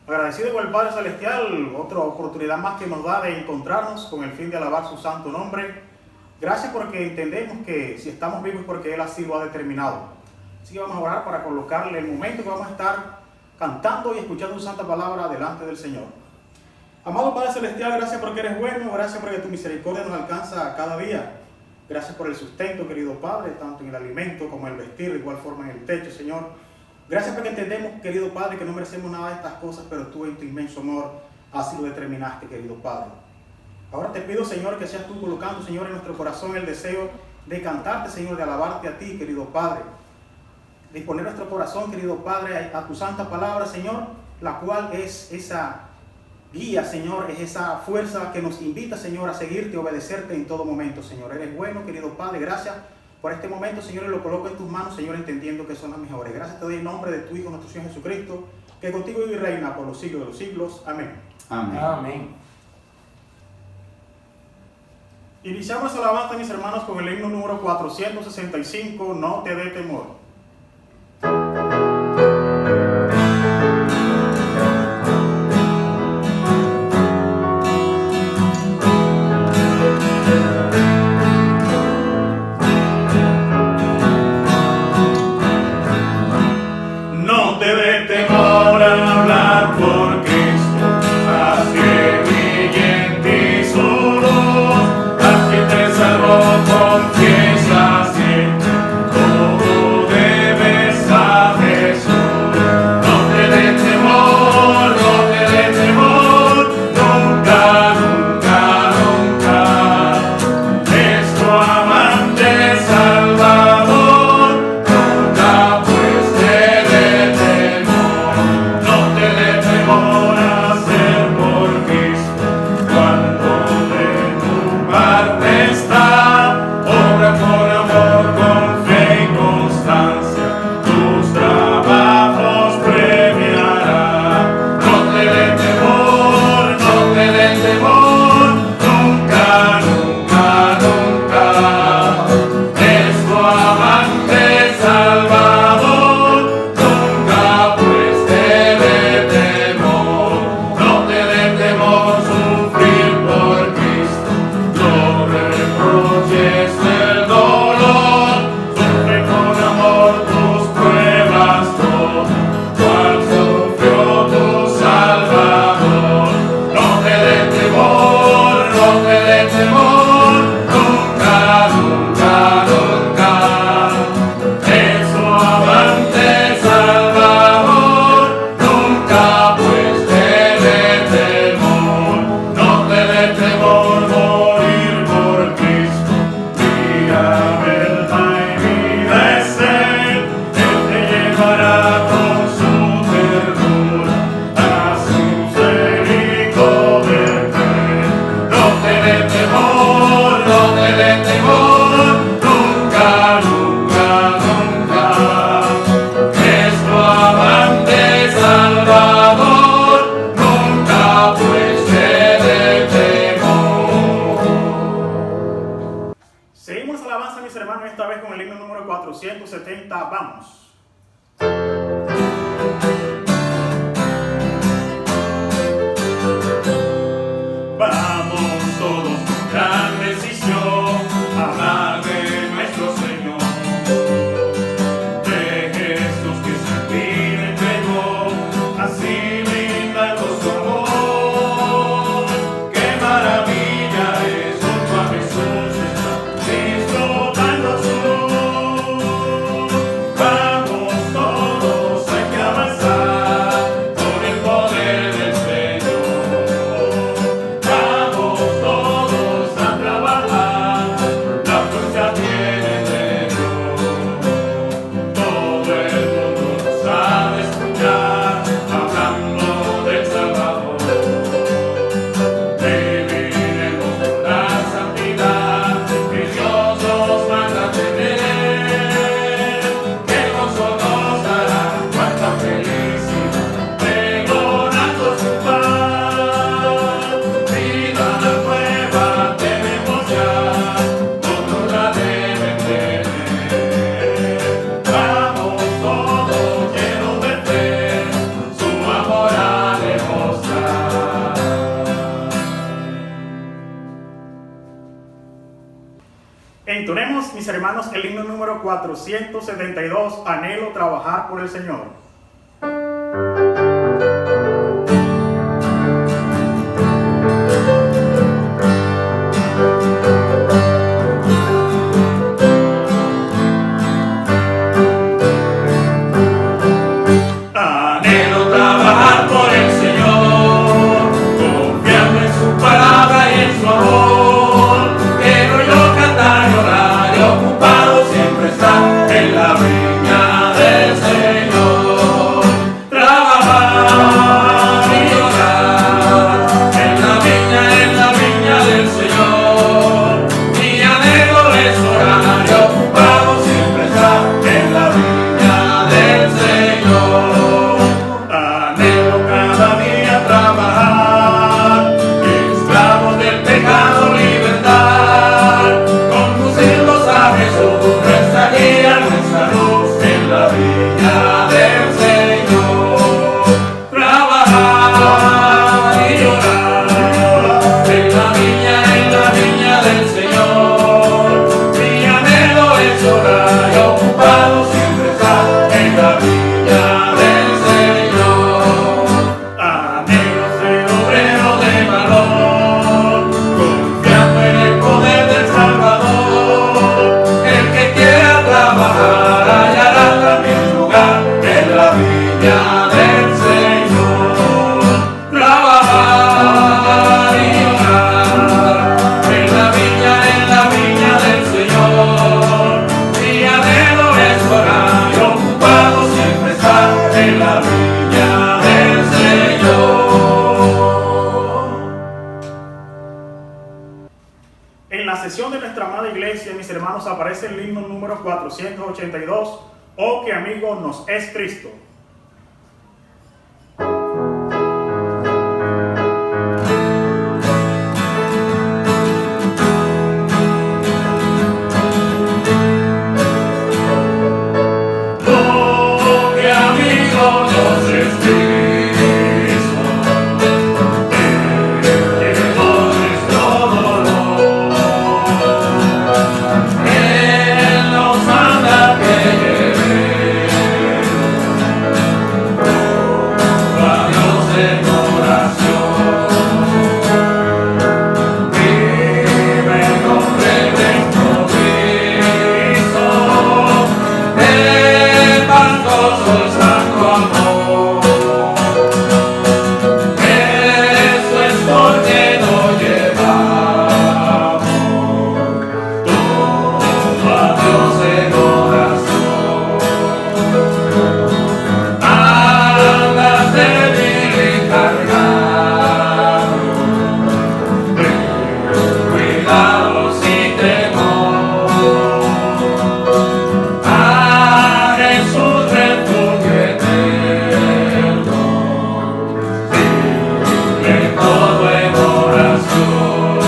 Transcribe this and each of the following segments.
Agradecido con el Padre Celestial, otra oportunidad más que nos da de encontrarnos con el fin de alabar su santo nombre. Gracias porque entendemos que si estamos vivos es porque Él así lo ha determinado. Así que vamos a orar para colocarle el momento que vamos a estar cantando y escuchando su santa palabra delante del Señor. Amado Padre Celestial, gracias porque eres bueno, gracias porque tu misericordia nos alcanza cada día. Gracias por el sustento, querido Padre, tanto en el alimento como en el vestir, de igual forma en el techo, Señor. Gracias porque entendemos, querido Padre, que no merecemos nada de estas cosas, pero tú en tu inmenso amor así lo determinaste, querido Padre. Ahora te pido, Señor, que seas tú colocando, Señor, en nuestro corazón el deseo de cantarte, Señor, de alabarte a ti, querido Padre. Disponer nuestro corazón, querido Padre, a tu santa palabra, Señor, la cual es esa guía, Señor, es esa fuerza que nos invita, Señor, a seguirte, a obedecerte en todo momento, Señor. Eres bueno, querido Padre, gracias por este momento, Señor, y lo coloco en tus manos, Señor, entendiendo que son las mejores. Gracias te doy en nombre de tu Hijo, nuestro Señor Jesucristo, que contigo vive y reina por los siglos de los siglos. Amén. Amén. Amén. Iniciamos la alabanza, mis hermanos, con el himno número 465, No te dé temor. No te dé temor al hablar por Cristo, haz que brille en ti su luz, haz que te salvó, confiesa siempre, todo debes a Jesús. No te dé temor, no te dé temor, nunca, nunca, nunca, es tu amante Salvador, nunca pues te dé temor, no te dé temor a ser por Cristo, cuando de tu parte está, obra con amor, con fe y constancia, tus trabajos premiará. No te dé temor, no te dé temor, nunca, nunca, nunca, es tu amante Salvador, nunca pues te dé temor, no te dé temor sufrir por Cristo, no reproches el dolor, sufre con amor tus pruebas todo, cual sufrió tu Salvador. No te dé temor, no te dé temor, nunca, nunca, nunca, es tu amante Salvador, nunca pues te dé temor, no te dé temor morir por Cristo, vida, verdad y vida es Él te llevará con su ternura a su celico verter. No te dé temor, no te dé temor, nunca, nunca, nunca, es tu amante Salvador, nunca pues te dé temor. Seguimos la alabanza, mis hermanos, esta vez con el himno número 470. Vamos. Vamos todos con gran decisión a hablar de nuestro Señor, de Jesús que se pide entregó, así brindando su amor. Qué maravilla es junto a Jesús estar disfrutando su luz. hermanos, el himno número 472, Anhelo trabajar por el Señor. Anhelo trabajar por el Señor, confiando en su palabra y en su amor. Quiero yo cantar y orar y ocupado siempre estar en la viña del Señor. Trabajar y orar en la viña del Señor. Mi anhelo es orar y ocupado siempre estar en la viña del Señor. Anhelo cada día trabajar, esclavos del pecado, libertad, conducirlos a Jesús, nuestra guía, nuestra luz en la viña del Señor. Trabajar y orar en la viña del Señor. Mi anhelo es orar y ocupado siempre estar en la viña del Señor. Anhelo ser obrero de valor, confiando en el poder del Salvador. El que quiera trabajar hallará también lugar en la viña del Señor. Trabajar y orar en la viña del Señor. Mi anhelo es orar y ocupado siempre estar en la viña del Señor. En la sesión de nuestra amada iglesia, mis hermanos, aparece el himno número 482, Oh, que amigo nos es Cristo. Oh, qué amigo nos es Cristo, que con nuestro dolor Él nos manda que llevemos a Dios en oración. Vive el nombre de nuestro Cristo, el pastor y santo amor. Eso es porque nos llevamos todo a Dios en oración. Andas débil y cargado de cuidados y temor. A Jesús refugio eterno, dile todo en oración.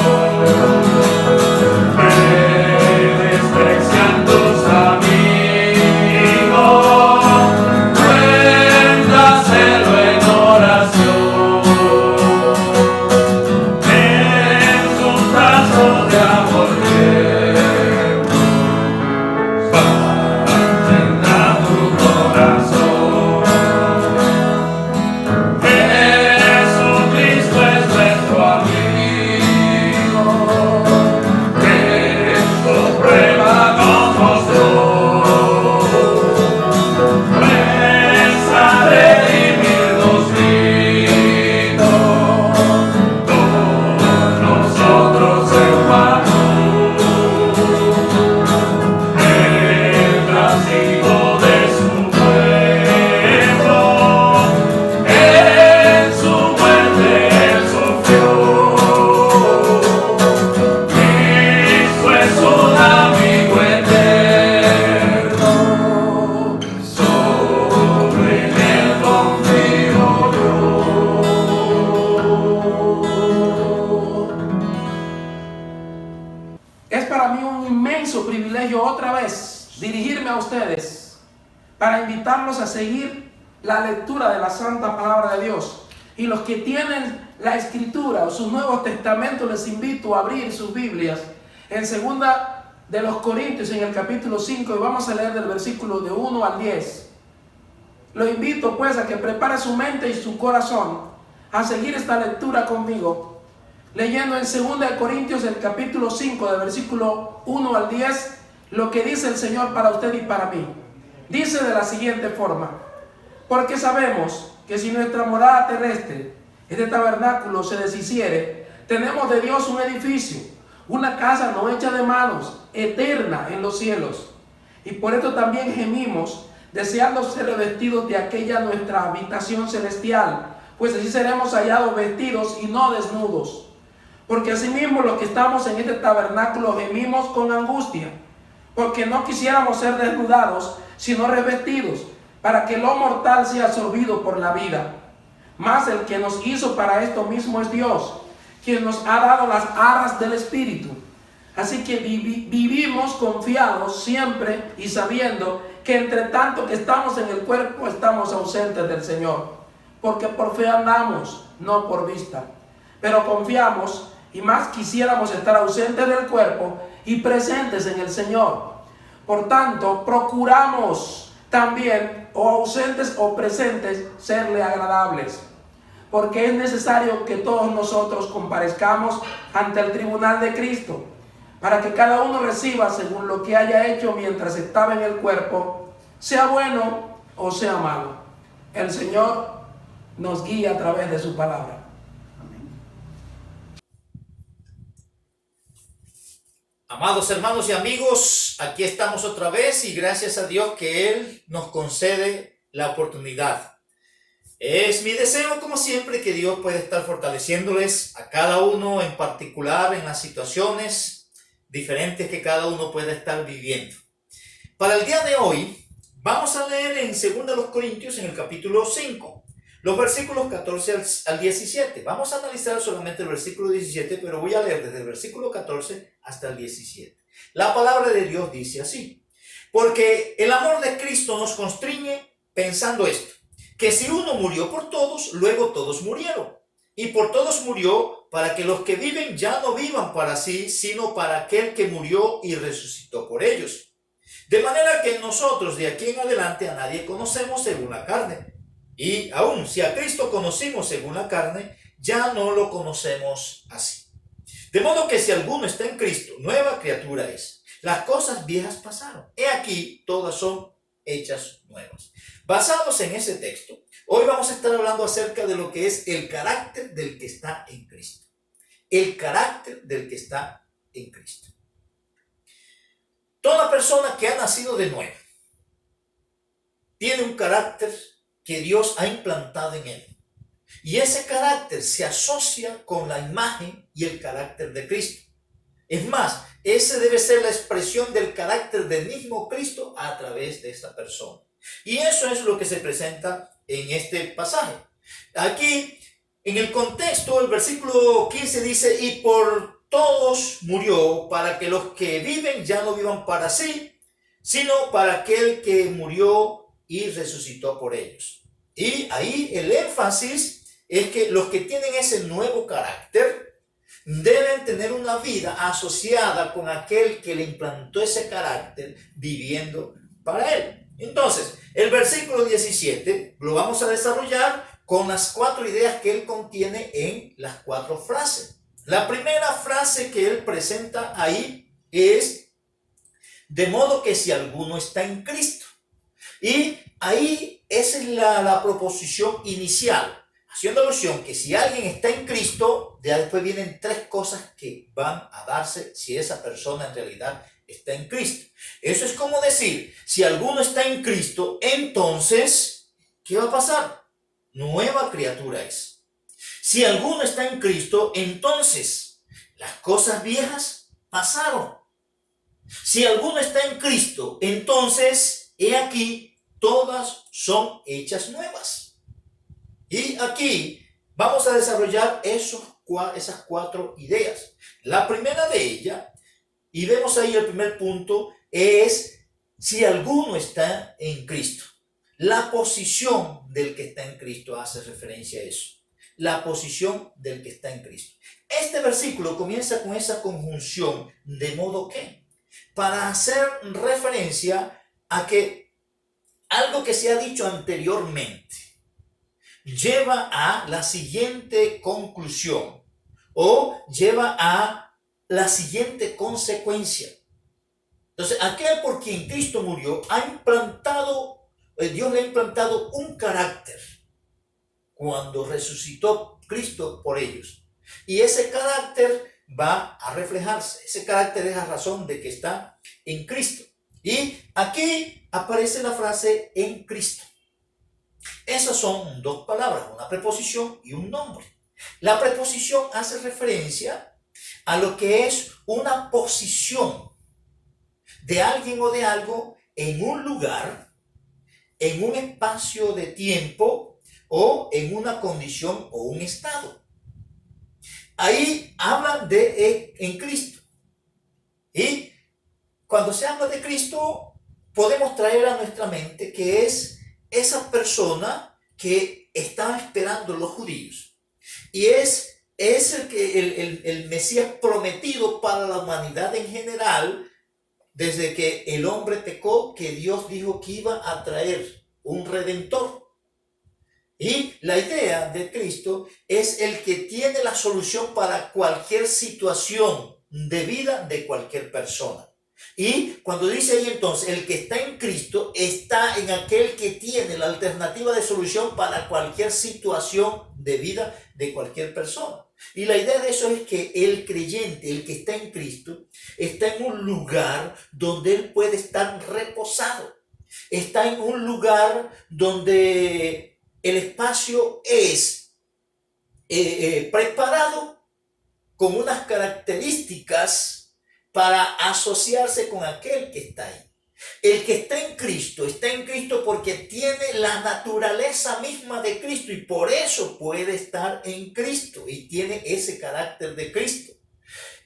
Desprecian tus amigos, cuéntaselo en oración. En sus brazos de amor tendrá tu corazón. Jesucristo es nuestro amigo, que su prueba nos mostró. Presa redimir nos vino, por nosotros se pagó. El castigo de su pueblo, en su muerte Él sufrió. Cristo es un amigo eterno, sobre Él confío yo. Es para mí un inmenso privilegio otra vez dirigirme a ustedes para invitarlos a seguir la lectura de la Santa Palabra de Dios. Y los que tienen la Escritura o sus Nuevos Testamentos, les invito a abrir sus Biblias en segunda de los Corintios en el capítulo 5 y vamos a leer del versículo de 1 al 10. Lo invito pues a que prepare su mente y su corazón a seguir esta lectura conmigo, leyendo en 2 Corintios el capítulo 5 del versículo 1 al 10, lo que dice el Señor para usted y para mí. Dice de la siguiente forma: porque sabemos que si nuestra morada terrestre, este tabernáculo, se deshiciere, tenemos de Dios un edificio, una casa no hecha de manos, eterna en los cielos. Y por esto también gemimos, deseando ser revestidos de aquella nuestra habitación celestial, pues así seremos hallados vestidos y no desnudos. Porque asimismo los que estamos en este tabernáculo gemimos con angustia, porque no quisiéramos ser desnudados, sino revestidos, para que lo mortal sea absorbido por la vida. Mas el que nos hizo para esto mismo es Dios, quien nos ha dado las arras del Espíritu. Así que vivimos confiados siempre y sabiendo que entre tanto que estamos en el cuerpo, estamos ausentes del Señor. Porque por fe andamos, no por vista. Pero confiamos, y más quisiéramos estar ausentes del cuerpo y presentes en el Señor. Por tanto, procuramos también, o ausentes o presentes, serle agradables. Porque es necesario que todos nosotros comparezcamos ante el tribunal de Cristo, para que cada uno reciba según lo que haya hecho mientras estaba en el cuerpo, sea bueno o sea malo. El Señor nos guía a través de su palabra. Amados hermanos y amigos, aquí estamos otra vez y gracias a Dios que Él nos concede la oportunidad. Es mi deseo, como siempre, que Dios pueda estar fortaleciéndoles a cada uno en particular en las situaciones diferentes que cada uno pueda estar viviendo. Para el día de hoy, vamos a leer en 2 Corintios, en el capítulo 5, los versículos 14 al 17. Vamos a analizar solamente el versículo 17, pero voy a leer desde el versículo 14 hasta el 17. La palabra de Dios dice así: porque el amor de Cristo nos constriñe pensando esto, que si uno murió por todos, luego todos murieron. Y por todos murió, para que los que viven ya no vivan para sí, sino para aquel que murió y resucitó por ellos. De manera que nosotros de aquí en adelante a nadie conocemos según la carne. Y aún si a Cristo conocimos según la carne, ya no lo conocemos así. De modo que si alguno está en Cristo, nueva criatura es. Las cosas viejas pasaron. He aquí, todas son hechas nuevas. Basados en ese texto, hoy vamos a estar hablando acerca de lo que es el carácter del que está en Cristo. El carácter del que está en Cristo. Toda persona que ha nacido de nuevo tiene un carácter que Dios ha implantado en él. Y ese carácter se asocia con la imagen y el carácter de Cristo. Es más, ese debe ser la expresión del carácter del mismo Cristo a través de esta persona. Y eso es lo que se presenta en este pasaje. Aquí, en el contexto, el versículo 15 dice: y por todos murió, para que los que viven ya no vivan para sí, sino para aquel que murió y resucitó por ellos. Y ahí el énfasis es que los que tienen ese nuevo carácter deben tener una vida asociada con aquel que le implantó ese carácter, viviendo para él. Entonces, el versículo 17 lo vamos a desarrollar con las 4 ideas que él contiene en las 4 frases. La primera frase que él presenta ahí es: de modo que si alguno está en Cristo. Y ahí esa es la proposición inicial, haciendo alusión que si alguien está en Cristo, ya después vienen 3 cosas que van a darse si esa persona en realidad está en Cristo. Eso es como decir, si alguno está en Cristo, entonces, ¿qué va a pasar? Nueva criatura es. Si alguno está en Cristo, entonces, las cosas viejas pasaron. Si alguno está en Cristo, entonces, he aquí, todas son hechas nuevas. Y aquí vamos a desarrollar esas 4 ideas. La primera de ellas, y vemos ahí el primer punto, es si alguno está en Cristo. La posición del que está en Cristo hace referencia a eso. La posición del que está en Cristo. Este versículo comienza con esa conjunción, de modo que. para hacer referencia a que algo que se ha dicho anteriormente lleva a la siguiente conclusión o lleva a la siguiente consecuencia. Entonces, aquel por quien Cristo murió Dios le ha implantado un carácter cuando resucitó Cristo por ellos. Y ese carácter va a reflejarse. Ese carácter es la razón de que está en Cristo. Y aquí aparece la frase en Cristo. Esas son dos palabras, una preposición y un nombre. La preposición hace referencia a lo que es una posición de alguien o de algo en un lugar, en un espacio de tiempo o en una condición o un estado. Ahí hablan de en Cristo. Y cuando se habla de Cristo, podemos traer a nuestra mente que es esa persona que estaban esperando los judíos. Y es el Mesías prometido para la humanidad en general, desde que el hombre pecó, que Dios dijo que iba a traer un redentor. Y la idea de Cristo es el que tiene la solución para cualquier situación de vida de cualquier persona. Y cuando dice ahí entonces, el que está en Cristo está en aquel que tiene la alternativa de solución para cualquier situación de vida de cualquier persona. Y la idea de eso es que el creyente, el que está en Cristo, está en un lugar donde él puede estar reposado. Está en un lugar donde el espacio es preparado con unas características para asociarse con aquel que está ahí. El que está en Cristo porque tiene la naturaleza misma de Cristo y por eso puede estar en Cristo y tiene ese carácter de Cristo.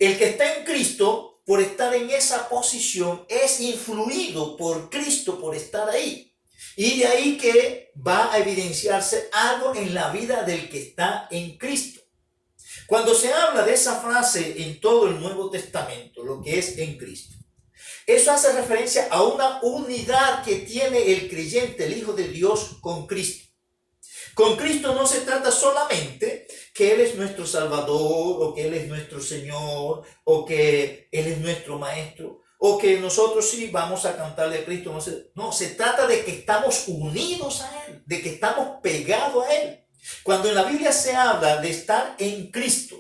El que está en Cristo, por estar en esa posición, es influido por Cristo por estar ahí. Y de ahí que va a evidenciarse algo en la vida del que está en Cristo. Cuando se habla de esa frase en todo el Nuevo Testamento, lo que es en Cristo, eso hace referencia a una unidad que tiene el creyente, el Hijo de Dios, con Cristo. Con Cristo no se trata solamente que Él es nuestro Salvador, o que Él es nuestro Señor, o que Él es nuestro Maestro, o que nosotros sí vamos a cantarle a Cristo. No, se trata de que estamos unidos a Él, de que estamos pegados a Él. Cuando en la Biblia se habla de estar en Cristo,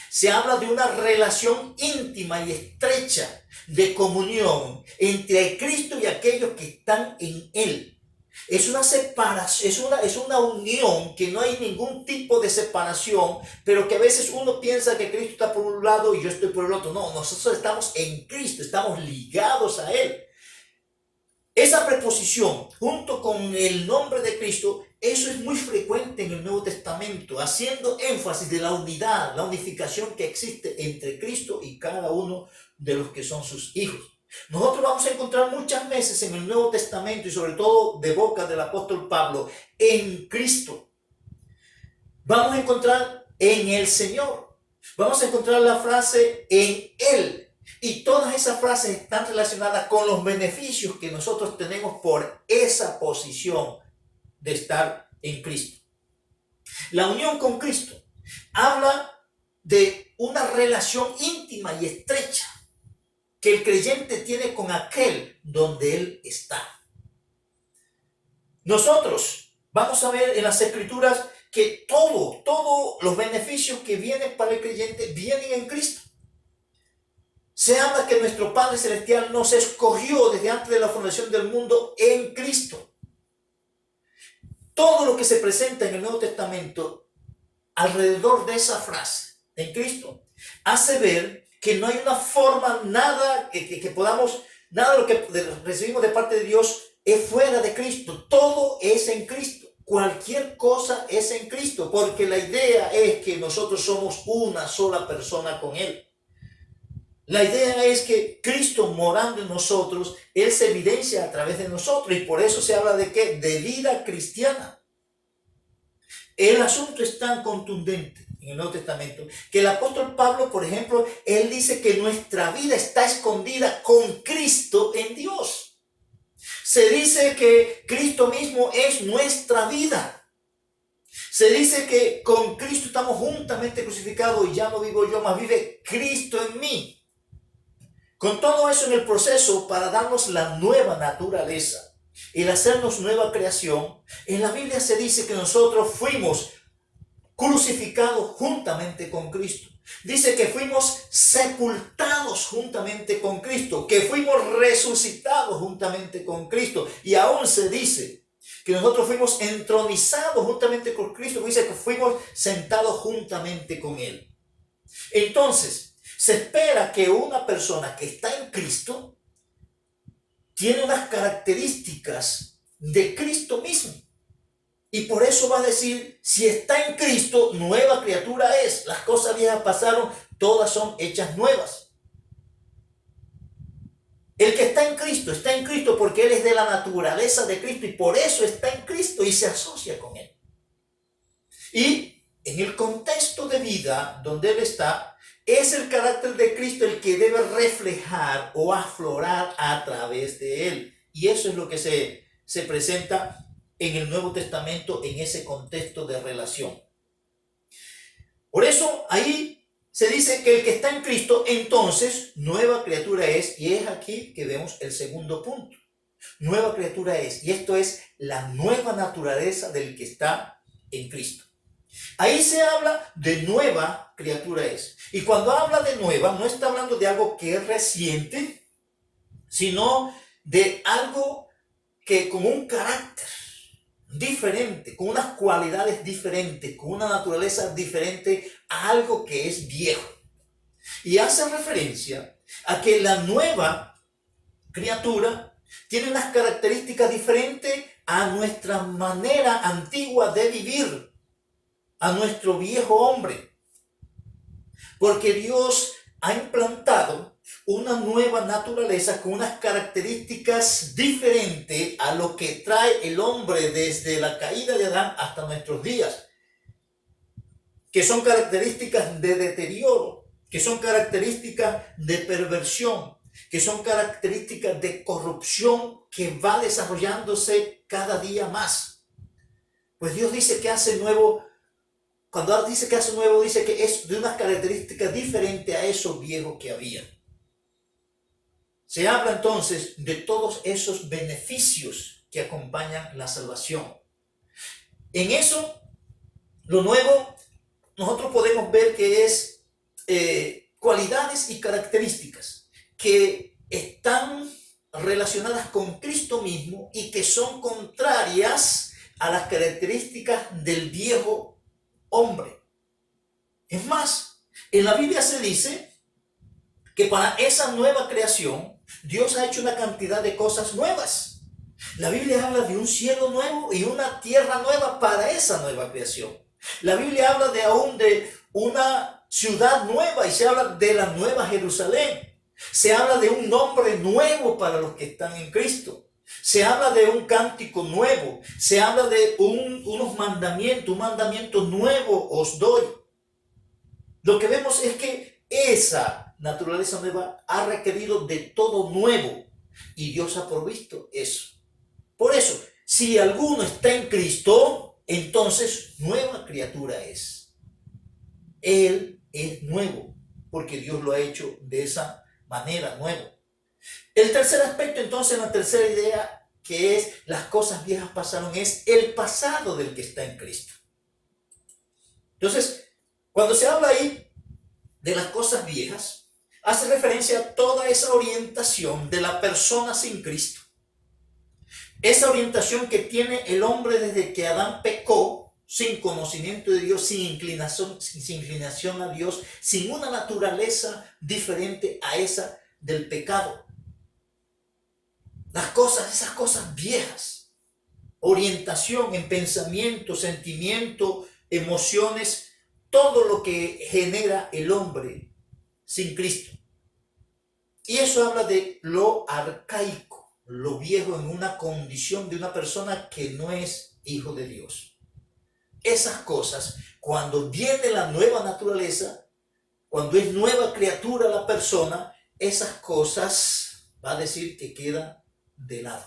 se habla de una relación íntima y estrecha de comunión entre Cristo y aquellos que están en Él. Es una separación, es una unión que no hay ningún tipo de separación, pero que a veces uno piensa que Cristo está por un lado y yo estoy por el otro. No, nosotros estamos en Cristo, estamos ligados a Él. Esa preposición, junto con el nombre de Cristo, eso es muy frecuente en el Nuevo Testamento, haciendo énfasis de la unidad, la unificación que existe entre Cristo y cada uno de los que son sus hijos. Nosotros vamos a encontrar muchas veces en el Nuevo Testamento y sobre todo de boca del apóstol Pablo, en Cristo. Vamos a encontrar en el Señor. Vamos a encontrar la frase en Él. Y todas esas frases están relacionadas con los beneficios que nosotros tenemos por esa posición de estar en Cristo. La unión con Cristo habla de una relación íntima y estrecha que el creyente tiene con aquel donde Él está. Nosotros vamos a ver en las Escrituras que todos los beneficios que vienen para el creyente vienen en Cristo. Se habla que nuestro Padre Celestial nos escogió desde antes de la fundación del mundo en Cristo. Todo lo que se presenta en el Nuevo Testamento alrededor de esa frase, en Cristo, hace ver que no hay una forma, nada de lo que recibimos de parte de Dios es fuera de Cristo. Todo es en Cristo. Cualquier cosa es en Cristo, porque la idea es que nosotros somos una sola persona con Él. La idea es que Cristo morando en nosotros, Él se evidencia a través de nosotros y por eso se habla de ¿qué? De vida cristiana. El asunto es tan contundente en el Nuevo Testamento, que el apóstol Pablo, por ejemplo, él dice que nuestra vida está escondida con Cristo en Dios. Se dice que Cristo mismo es nuestra vida. Se dice que con Cristo estamos juntamente crucificados y ya no vivo yo, mas vive Cristo en mí. Con todo eso en el proceso para darnos la nueva naturaleza, el hacernos nueva creación, en la Biblia se dice que nosotros fuimos crucificados juntamente con Cristo. Dice que fuimos sepultados juntamente con Cristo, que fuimos resucitados juntamente con Cristo. Y aún se dice que nosotros fuimos entronizados juntamente con Cristo, dice que fuimos sentados juntamente con Él. Entonces, se espera que una persona que está en Cristo tiene unas características de Cristo mismo. Y por eso va a decir, si está en Cristo, nueva criatura es. Las cosas viejas pasaron, todas son hechas nuevas. El que está en Cristo porque Él es de la naturaleza de Cristo y por eso está en Cristo y se asocia con Él. Y en el contexto de vida donde Él está, es el carácter de Cristo el que debe reflejar o aflorar a través de Él. Y eso es lo que se presenta en el Nuevo Testamento en ese contexto de relación. Por eso ahí se dice que el que está en Cristo, entonces, nueva criatura es, y es aquí que vemos el segundo punto. Nueva criatura es, y esto es la nueva naturaleza del que está en Cristo. Ahí se habla de nueva criatura es. Y cuando habla de nueva, no está hablando de algo que es reciente, sino de algo que con un carácter diferente, con unas cualidades diferentes, con una naturaleza diferente a algo que es viejo. Y hace referencia a que la nueva criatura tiene unas características diferentes a nuestra manera antigua de vivir, a nuestro viejo hombre. Porque Dios ha implantado una nueva naturaleza con unas características diferentes a lo que trae el hombre desde la caída de Adán hasta nuestros días, que son características de deterioro, que son características de perversión, que son características de corrupción que va desarrollándose cada día más. Pues Dios dice que hace nuevo. Cuando dice que hace nuevo, dice que es de unas características diferentes a esos viejos que había. Se habla entonces de todos esos beneficios que acompañan la salvación. En eso, lo nuevo, nosotros podemos ver que es cualidades y características que están relacionadas con Cristo mismo y que son contrarias a las características del viejo hombre. Es más, en la Biblia se dice que para esa nueva creación Dios ha hecho una cantidad de cosas nuevas. La Biblia habla de un cielo nuevo y una tierra nueva para esa nueva creación. La Biblia habla de una ciudad nueva y se habla de la nueva Jerusalén. Se habla de un nombre nuevo para los que están en Cristo. Se habla de un cántico nuevo, se habla de unos mandamientos, un mandamiento nuevo os doy. Lo que vemos es que esa naturaleza nueva ha requerido de todo nuevo y Dios ha provisto eso. Por eso, si alguno está en Cristo, entonces nueva criatura es. Él es nuevo porque Dios lo ha hecho de esa manera, nuevo. El tercer aspecto, entonces, la tercera idea, que es las cosas viejas pasaron, es el pasado del que está en Cristo. Entonces, cuando se habla ahí de las cosas viejas, hace referencia a toda esa orientación de la persona sin Cristo. Esa orientación que tiene el hombre desde que Adán pecó, sin conocimiento de Dios, sin inclinación a Dios, sin una naturaleza diferente a esa del pecado. Esas cosas viejas, orientación en pensamiento, sentimiento, emociones, todo lo que genera el hombre sin Cristo. Y eso habla de lo arcaico, lo viejo en una condición de una persona que no es hijo de Dios. esas cosas, cuando viene la nueva naturaleza, cuando es nueva criatura la persona, esas cosas va a decir que quedan de lado.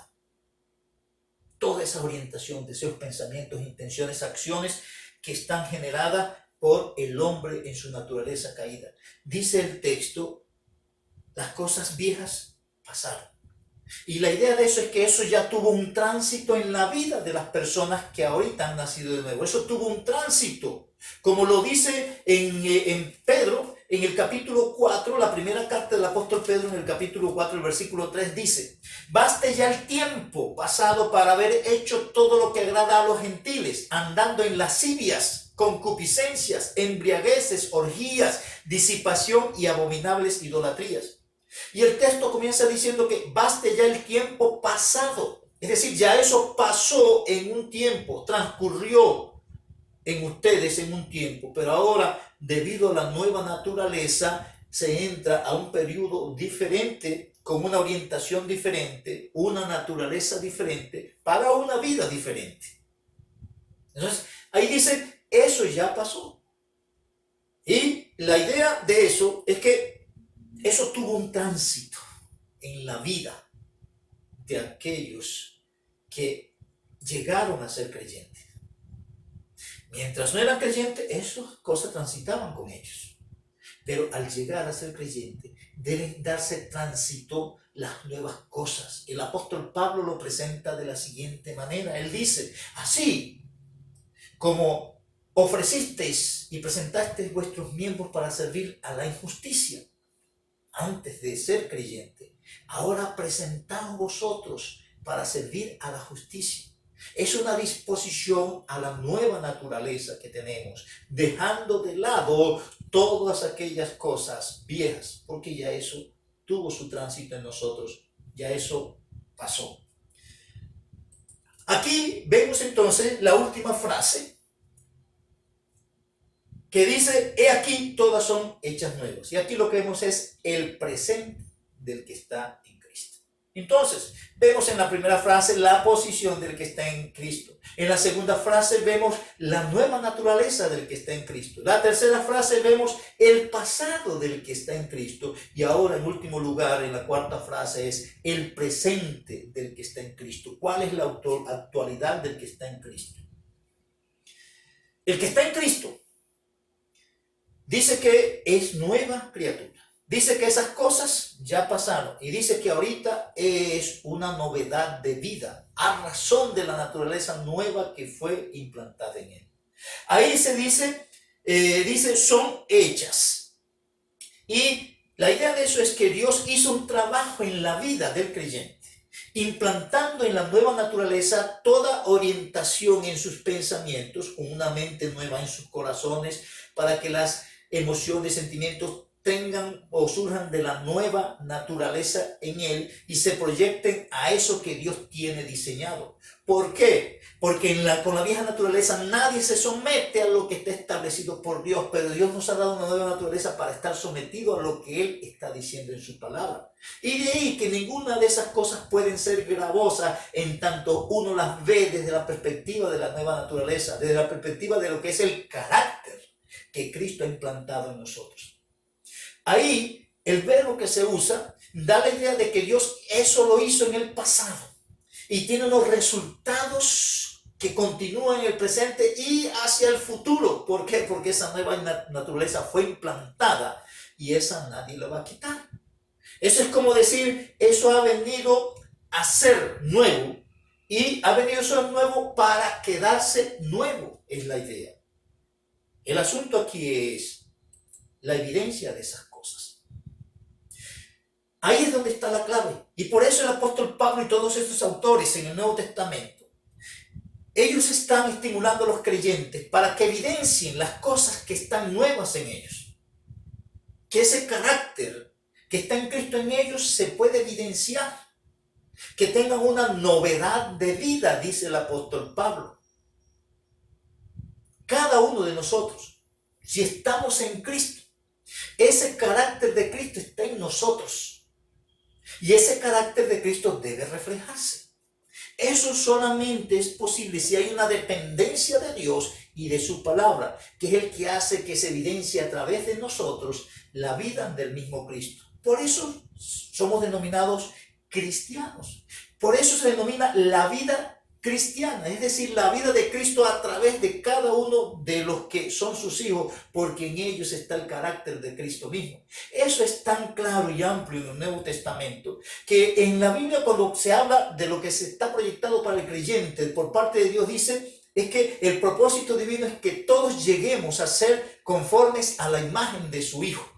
Toda esa orientación, deseos, pensamientos, intenciones, acciones que están generadas por el hombre en su naturaleza caída. Dice el texto, las cosas viejas pasaron. Y la idea de eso es que eso ya tuvo un tránsito en la vida de las personas que ahorita han nacido de nuevo. Eso tuvo un tránsito. Como lo dice en Pedro, en el capítulo 4, la primera carta del apóstol Pedro, en el capítulo 4, el versículo 3 dice: baste ya el tiempo pasado para haber hecho todo lo que agrada a los gentiles, andando en lascivias, concupiscencias, embriagueces, orgías, disipación y abominables idolatrías. Y el texto comienza diciendo que baste ya el tiempo pasado. Es decir, ya eso pasó en un tiempo, transcurrió en ustedes en un tiempo, pero ahora, debido a la nueva naturaleza, se entra a un periodo diferente, con una orientación diferente, una naturaleza diferente, para una vida diferente. Entonces, ahí dice, eso ya pasó. Y la idea de eso es que eso tuvo un tránsito en la vida de aquellos que llegaron a ser creyentes. Mientras no eran creyentes, esas cosas transitaban con ellos. Pero al llegar a ser creyentes, deben darse tránsito las nuevas cosas. El apóstol Pablo lo presenta de la siguiente manera. Él dice, así como ofrecisteis y presentasteis vuestros miembros para servir a la injusticia, antes de ser creyente, ahora presentaos vosotros para servir a la justicia. Es una disposición a la nueva naturaleza que tenemos, dejando de lado todas aquellas cosas viejas, porque ya eso tuvo su tránsito en nosotros, ya eso pasó. Aquí vemos entonces la última frase, que dice, he aquí todas son hechas nuevas. Y aquí lo que vemos es el presente del que está en Cristo. Entonces, vemos en la primera frase la posición del que está en Cristo. En la segunda frase vemos la nueva naturaleza del que está en Cristo. La tercera frase vemos el pasado del que está en Cristo. Y ahora, en último lugar, en la cuarta frase es el presente del que está en Cristo. ¿Cuál es la actualidad del que está en Cristo? El que está en Cristo dice que es nueva criatura. Dice que esas cosas ya pasaron. Y dice que ahorita es una novedad de vida, a razón de la naturaleza nueva que fue implantada en él. Ahí se dice son hechas. Y la idea de eso es que Dios hizo un trabajo en la vida del creyente, implantando en la nueva naturaleza toda orientación en sus pensamientos, con una mente nueva en sus corazones, para que las emociones, sentimientos tengan o surjan de la nueva naturaleza en él y se proyecten a eso que Dios tiene diseñado. ¿Por qué? Porque con la vieja naturaleza nadie se somete a lo que está establecido por Dios, pero Dios nos ha dado una nueva naturaleza para estar sometido a lo que Él está diciendo en su palabra. Y de ahí que ninguna de esas cosas pueden ser gravosas en tanto uno las ve desde la perspectiva de la nueva naturaleza, desde la perspectiva de lo que es el carácter que Cristo ha implantado en nosotros. Ahí el verbo que se usa da la idea de que Dios eso lo hizo en el pasado y tiene unos resultados que continúan en el presente y hacia el futuro. ¿Por qué? Porque esa nueva naturaleza fue implantada y esa nadie la va a quitar. Eso es como decir, eso ha venido a ser nuevo y ha venido a ser nuevo para quedarse nuevo, es la idea. El asunto aquí es la evidencia de esas cosas. Ahí es donde está la clave. Y por eso el apóstol Pablo y todos estos autores en el Nuevo Testamento, ellos están estimulando a los creyentes para que evidencien las cosas que están nuevas en ellos. Que ese carácter que está en Cristo en ellos se puede evidenciar. Que tengan una novedad de vida, dice el apóstol Pablo. Cada uno de nosotros, si estamos en Cristo, ese carácter de Cristo está en nosotros. Y ese carácter de Cristo debe reflejarse. Eso solamente es posible si hay una dependencia de Dios y de su palabra, que es el que hace que se evidencie a través de nosotros la vida del mismo Cristo. Por eso somos denominados cristianos. Por eso se denomina la vida cristiana, es decir, la vida de Cristo a través de cada uno de los que son sus hijos, porque en ellos está el carácter de Cristo mismo. Eso es tan claro y amplio en el Nuevo Testamento, que en la Biblia, cuando se habla de lo que se está proyectado para el creyente por parte de Dios, dice, es que el propósito divino es que todos lleguemos a ser conformes a la imagen de su Hijo.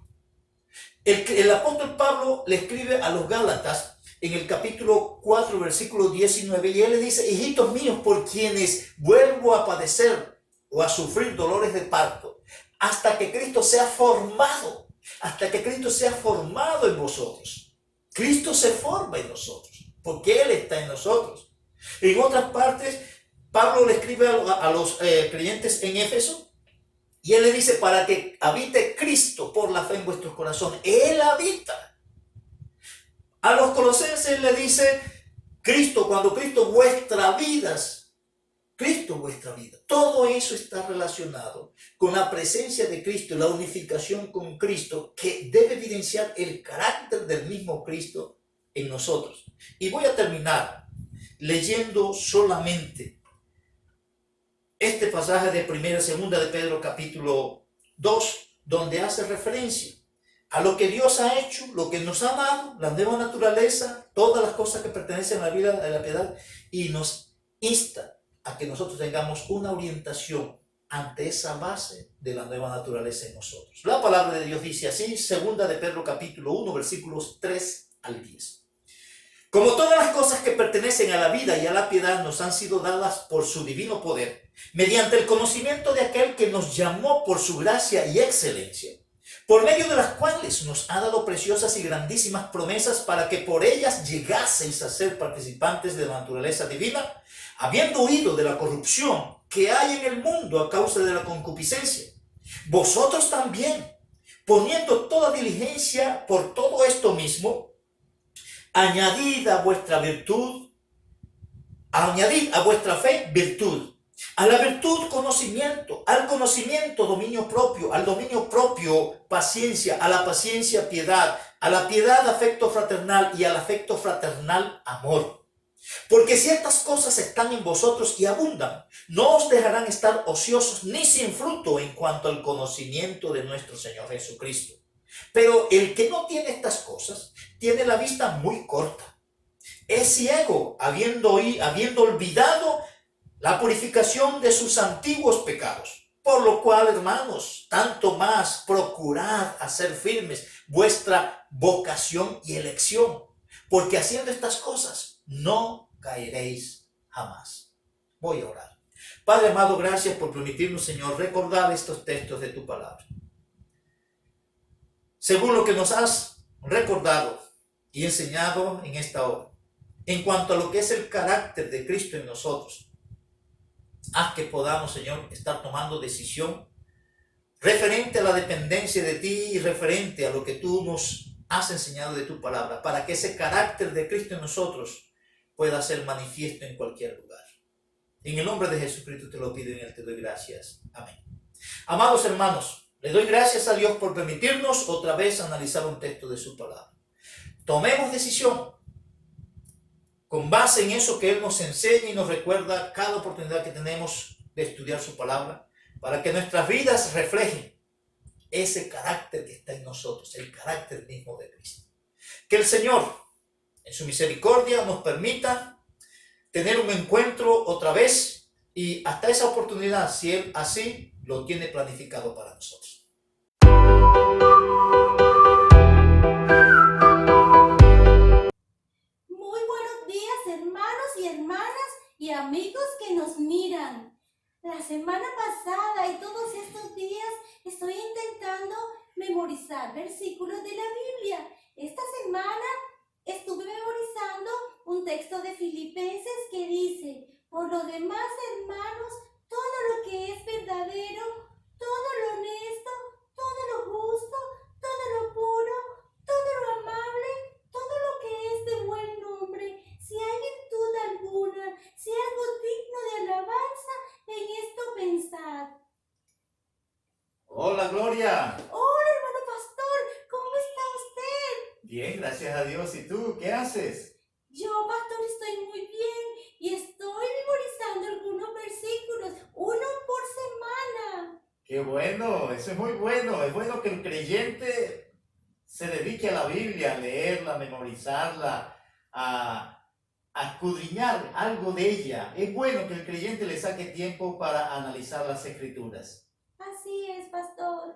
El apóstol Pablo le escribe a los Gálatas en el capítulo 4, versículo 19, y él le dice: hijitos míos, por quienes vuelvo a padecer o a sufrir dolores de parto, hasta que Cristo sea formado en vosotros. Cristo se forma en nosotros, porque Él está en nosotros. En otras partes, Pablo le escribe a los creyentes en Éfeso, y él le dice: para que habite Cristo por la fe en vuestros corazones. Él habita. A los colosenses le dice: Cristo, cuando Cristo vuestra vida. Todo eso está relacionado con la presencia de Cristo, la unificación con Cristo, que debe evidenciar el carácter del mismo Cristo en nosotros. Y voy a terminar leyendo solamente este pasaje de 1 y 2 de Pedro capítulo 2, donde hace referencia a lo que Dios ha hecho, lo que nos ha dado, la nueva naturaleza, todas las cosas que pertenecen a la vida de la piedad, y nos insta a que nosotros tengamos una orientación ante esa base de la nueva naturaleza en nosotros. La palabra de Dios dice así, 2 de Pedro capítulo 1, versículos 3 al 10. Como todas las cosas que pertenecen a la vida y a la piedad nos han sido dadas por su divino poder, mediante el conocimiento de aquel que nos llamó por su gracia y excelencia, por medio de las cuales nos ha dado preciosas y grandísimas promesas para que por ellas llegaseis a ser participantes de la naturaleza divina, habiendo huido de la corrupción que hay en el mundo a causa de la concupiscencia. Vosotros también, poniendo toda diligencia por todo esto mismo, añadid a vuestra fe virtud, a la virtud conocimiento, al conocimiento dominio propio, al dominio propio paciencia, a la paciencia piedad, a la piedad afecto fraternal y al afecto fraternal amor. Porque si estas cosas están en vosotros y abundan, no os dejarán estar ociosos ni sin fruto en cuanto al conocimiento de nuestro Señor Jesucristo. Pero el que no tiene estas cosas tiene la vista muy corta, es ciego, habiendo olvidado la purificación de sus antiguos pecados. Por lo cual, hermanos, tanto más procurad hacer firmes vuestra vocación y elección, porque haciendo estas cosas no caeréis jamás. Voy a orar. Padre amado, gracias por permitirnos, Señor, recordar estos textos de tu palabra. Según lo que nos has recordado y enseñado en esta hora, en cuanto a lo que es el carácter de Cristo en nosotros, haz que podamos, Señor, estar tomando decisión referente a la dependencia de ti y referente a lo que tú nos has enseñado de tu palabra, para que ese carácter de Cristo en nosotros pueda ser manifiesto en cualquier lugar. En el nombre de Jesucristo te lo pido y en él te doy gracias. Amén. Amados hermanos, le doy gracias a Dios por permitirnos otra vez analizar un texto de su palabra. Tomemos decisión con base en eso que Él nos enseña y nos recuerda cada oportunidad que tenemos de estudiar su palabra, para que nuestras vidas reflejen ese carácter que está en nosotros, el carácter mismo de Cristo. Que el Señor, en su misericordia, nos permita tener un encuentro otra vez y hasta esa oportunidad, si Él así lo tiene planificado para nosotros. Y amigos que nos miran. La semana pasada y todos estos días estoy intentando memorizar versículos de la Biblia. Esta semana estuve memorizando un texto de Filipenses que dice: por lo demás, hermanos, todo lo que es verdadero, todo lo honesto, todo lo justo, todo lo puro, todo lo amable, todo lo que es de buen nombre, si hay virtud alguna, si algo digno de alabanza, en esto pensad. Hola, Gloria. Hola, hermano pastor, ¿cómo está usted? Bien, gracias a Dios. ¿Y tú qué haces? Yo, pastor, estoy muy bien y estoy memorizando algunos versículos, uno por semana. Qué bueno, eso es muy bueno. Es bueno que el creyente se dedique a la Biblia, a leerla, a memorizarla, a escudriñar algo de ella. Es bueno que el creyente le saque tiempo para analizar las Escrituras. Así es, pastor.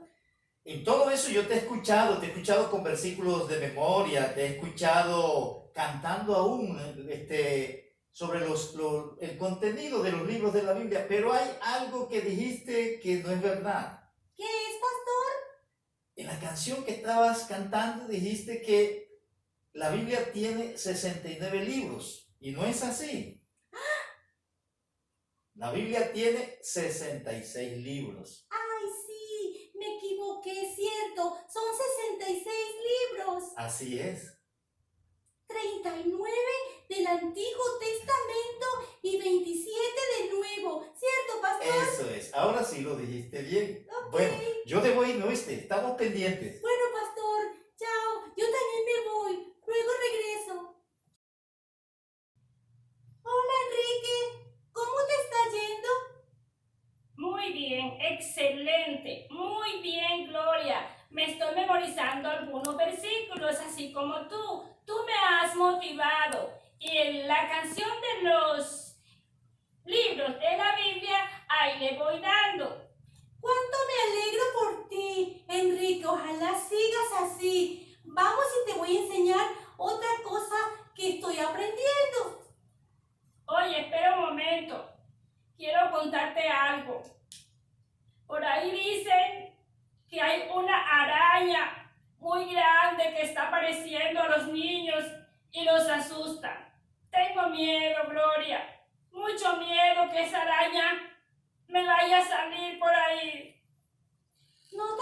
En todo eso yo te he escuchado con versículos de memoria, te he escuchado cantando aún sobre el contenido de los libros de la Biblia, pero hay algo que dijiste que no es verdad. ¿Qué es, pastor? En la canción que estabas cantando dijiste que la Biblia tiene 69 libros y no es así. La Biblia tiene 66 libros. Ay, sí, me equivoqué, es cierto, son 66 libros. Así es. 39 del Antiguo Testamento y 27 del Nuevo, ¿cierto, pastor? Eso es. Ahora sí lo dijiste bien. Ok. Bueno, yo debo irme, ¿oíste? Estamos pendientes. Bueno, pastor, chao, yo también me voy, luego regreso. Hola, Enrique, ¿cómo te está yendo? Muy bien, excelente, muy bien, Gloria. Me estoy memorizando algunos versículos, así como tú. Tú me has motivado. Y en la canción de los libros de la Biblia, ahí le voy dando. Cuánto me alegro por ti, Enrique, ojalá sigas así. Vamos y te voy a enseñar otra cosa que estoy aprendiendo. Oye, espera un momento. Quiero contarte algo. Por ahí dicen que hay una araña muy grande que está apareciendo a los niños y los asusta. Tengo miedo, Gloria. Mucho miedo que esa araña me vaya a salir por ahí. No te